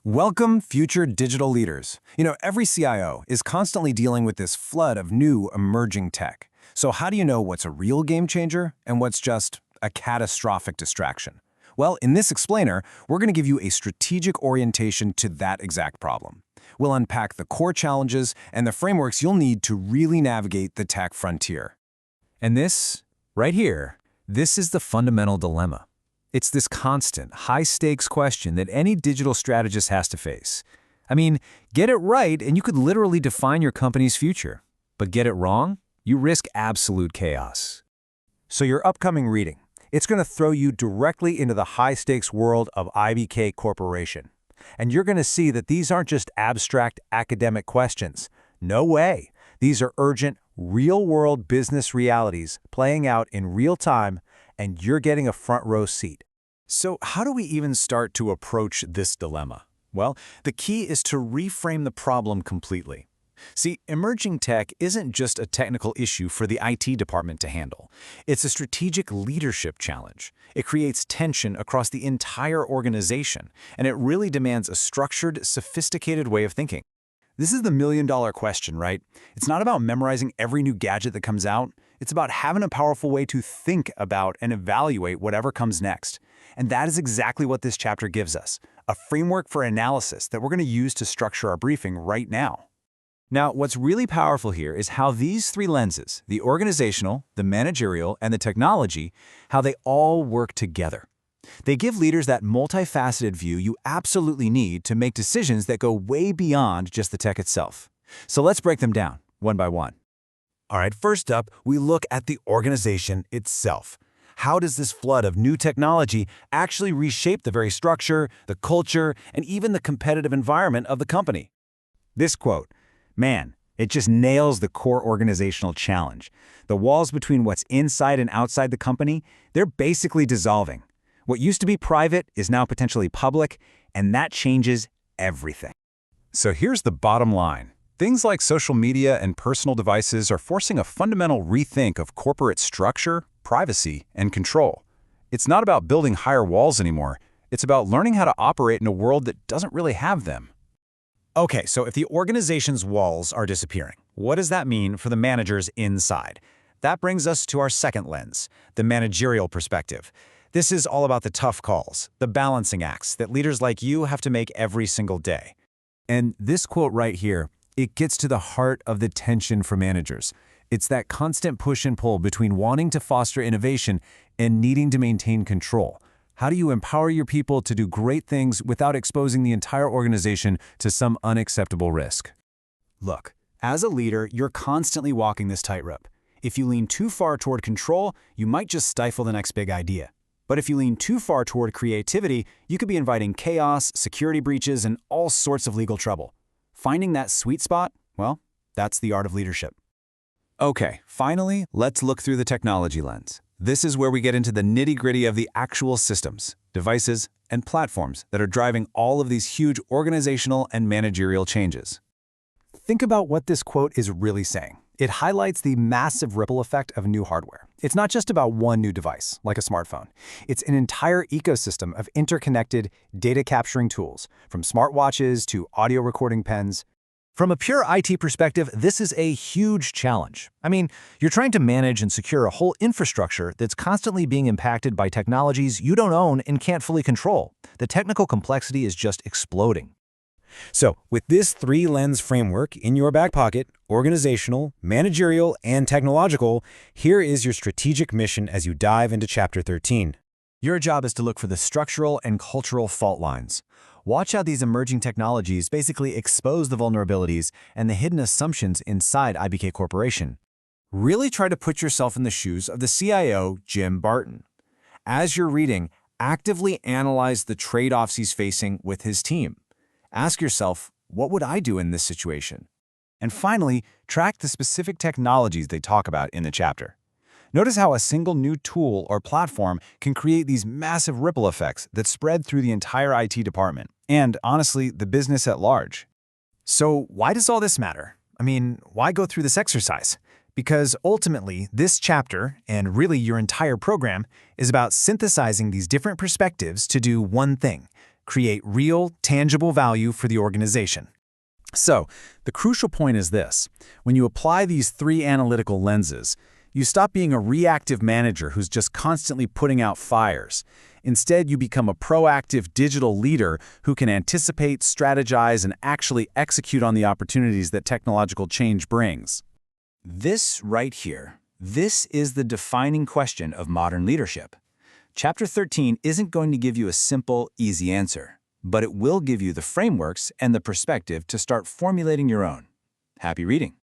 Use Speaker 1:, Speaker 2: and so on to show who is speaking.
Speaker 1: Welcome, future digital leaders. Every CIO is constantly dealing with this flood of new emerging tech. So how do you know what's a real game changer and what's just a catastrophic distraction? Well, in this explainer, we're going to give you a strategic orientation to that exact problem. We'll unpack the core challenges and the frameworks you'll need to really navigate the tech frontier. And this, right here, this is the fundamental dilemma. It's this constant, high-stakes question that any digital strategist has to face. Get it right and you could literally define your company's future. But get it wrong, you risk absolute chaos.
Speaker 2: So your upcoming reading, it's going to throw you directly into the high-stakes world of IBK Corporation. And you're going to see that these aren't just abstract academic questions. No way. These are urgent, real-world business realities playing out in real time, and you're getting a front-row seat.
Speaker 1: So how do we even start to approach this dilemma? Well, the key is to reframe the problem completely. See, emerging tech isn't just a technical issue for the IT department to handle. It's a strategic leadership challenge. It creates tension across the entire organization, and it really demands a structured, sophisticated way of thinking. This is the million-dollar question, right? It's not about memorizing every new gadget that comes out. It's about having a powerful way to think about and evaluate whatever comes next. And that is exactly what this chapter gives us, a framework for analysis that we're going to use to structure our briefing right now. Now, what's really powerful here is how these three lenses, the organizational, the managerial, and the technology, how they all work together. They give leaders that multifaceted view you absolutely need to make decisions that go way beyond just the tech itself. So let's break them down, one by one.
Speaker 2: All right, first up, we look at the organization itself. How does this flood of new technology actually reshape the very structure, the culture, and even the competitive environment of the company?
Speaker 1: This quote, man, it just nails the core organizational challenge. The walls between what's inside and outside the company, they're basically dissolving. What used to be private is now potentially public, and that changes everything. So here's the bottom line. Things like social media and personal devices are forcing a fundamental rethink of corporate structure, privacy, and control. It's not about building higher walls anymore. It's about learning how to operate in a world that doesn't really have them. Okay, so if the organization's walls are disappearing, what does that mean for the managers inside? That brings us to our second lens, the managerial perspective. This is all about the tough calls, the balancing acts that leaders like you have to make every single day. And this quote right here, it gets to the heart of the tension for managers. It's that constant push and pull between wanting to foster innovation and needing to maintain control. How do you empower your people to do great things without exposing the entire organization to some unacceptable risk? Look, as a leader, you're constantly walking this tightrope. If you lean too far toward control, you might just stifle the next big idea. But if you lean too far toward creativity, you could be inviting chaos, security breaches, and all sorts of legal trouble. Finding that sweet spot, well, that's the art of leadership. Okay, finally, let's look through the technology lens. This is where we get into the nitty-gritty of the actual systems, devices, and platforms that are driving all of these huge organizational and managerial changes. Think about what this quote is really saying. It highlights the massive ripple effect of new hardware. It's not just about one new device, like a smartphone. It's an entire ecosystem of interconnected, data-capturing tools, from smartwatches to audio recording pens. From a pure IT perspective, this is a huge challenge. You're trying to manage and secure a whole infrastructure that's constantly being impacted by technologies you don't own and can't fully control. The technical complexity is just exploding. So, with this three-lens framework in your back pocket, organizational, managerial, and technological, here is your strategic mission as you dive into Chapter 13. Your job is to look for the structural and cultural fault lines. Watch how these emerging technologies basically expose the vulnerabilities and the hidden assumptions inside IBK Corporation. Really try to put yourself in the shoes of the CIO, Jim Barton. As you're reading, actively analyze the trade-offs he's facing with his team. Ask yourself, what would I do in this situation? And finally, track the specific technologies they talk about in the chapter. Notice how a single new tool or platform can create these massive ripple effects that spread through the entire IT department, and honestly, the business at large. So why does all this matter? Why go through this exercise? Because ultimately, this chapter, and really your entire program, is about synthesizing these different perspectives to do one thing:
Speaker 2: create real, tangible value for the organization. So, the crucial point is this. When you apply these three analytical lenses, you stop being a reactive manager who's just constantly putting out fires. Instead, you become a proactive digital leader who can anticipate, strategize, and actually execute on the opportunities that technological change brings.
Speaker 1: This right here, this is the defining question of modern leadership. Chapter 13 isn't going to give you a simple, easy answer, but it will give you the frameworks and the perspective to start formulating your own. Happy reading.